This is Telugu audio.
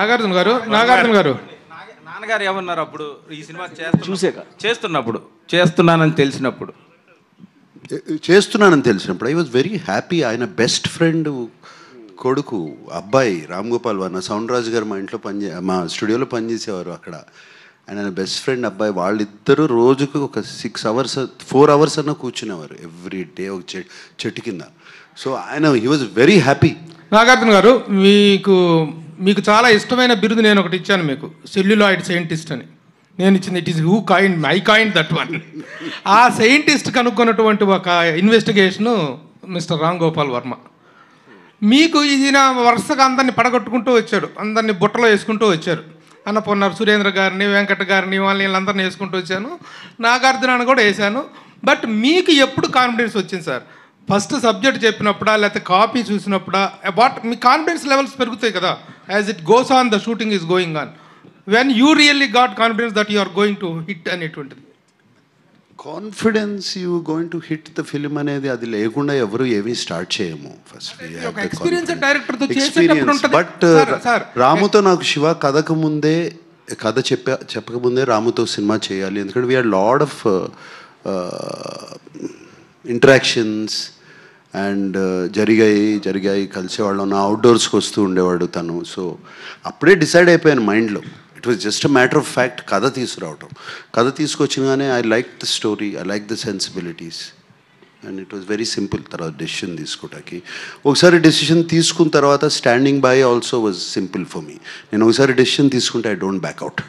నాగార్జున గారు నాన్నగారు ఏమన్నారు అప్పుడు ఈ సినిమా చేస్తున్నానని తెలిసినప్పుడు ఐ వాజ్ వెరీ హ్యాపీ. ఆయన బెస్ట్ ఫ్రెండ్ కొడుకు అబ్బాయి రామ్ గోపాల్ వర్మ, సౌండ్ రాజు గారు మా ఇంట్లో మా స్టూడియోలో పనిచేసేవారు అక్కడ. ఆయన బెస్ట్ ఫ్రెండ్ అబ్బాయి. వాళ్ళిద్దరూ రోజుకు ఒక 6 hours 4 hours అన్న కూర్చునేవారు ఎవ్రీ డే ఒక చెట్టు కింద. సో ఆయన he was very happy. Nagarjuna గారు, మీకు చాలా ఇష్టమైన బిరుదు నేను ఒకటి ఇచ్చాను మీకు, సెల్యులాయిడ్ సైంటిస్ట్ అని నేను ఇచ్చింది. It is who coin I coin that one. ఆ సైంటిస్ట్ కనుక్కున్నటువంటి ఒక ఇన్వెస్టిగేషను మిస్టర్ రామ్ గోపాల్ వర్మ. మీకు ఈయన వరుసగా అందరినీ పడగొట్టుకుంటూ వచ్చాడు, అందరినీ బుట్టలో వేసుకుంటూ వచ్చారు. అన్నపూర్ణ సురేంద్ర గారిని, వెంకట గారిని, వీళ్ళందరినీ వేసుకుంటూ వచ్చాను. నాగార్జునాన్ని కూడా వేశాను. బట్ మీకు ఎప్పుడు కాన్ఫిడెన్స్ వచ్చింది సార్? ఫస్ట్ సబ్జెక్ట్ చెప్పినప్పుడా, లేకపోతే కాపీ చూసినప్పుడా? వాట్ మీ కాన్ఫిడెన్స్ లెవెల్స్ పెరుగుతాయి కదా as it goes on, the shooting is going on. When you really got confidence that you are going to hit అనేటువంటిది? Confidence you going to hit the film అనేది అది లేకుండా ఎవరు ఏమీ స్టార్ట్ చేయము. ఫస్ట్ బట్ రాముతో నాకు శివ చెప్పకముందే రాముతో సినిమా చేయాలి, ఎందుకంటే we are lot of interactions and జరిగాయి కలిసేవాళ్ళం. నా అవుట్డోర్స్కి వస్తూ ఉండేవాడు తను. సో అప్పుడే డిసైడ్ అయిపోయాను మైండ్లో. It was just a matter of fact కథ తీసుకురావటం. కథ తీసుకొచ్చినగానే I like the story, I like the sensibilities and it was very simple. తర్వాత డెసిషన్ తీసుకోవటానికి ఒకసారి డెసిషన్ తీసుకున్న తర్వాత standing by also was simple for me. నేను ఒకసారి డెసిషన్ తీసుకుంటే ఐ డోంట్ బ్యాక్ అవుట్.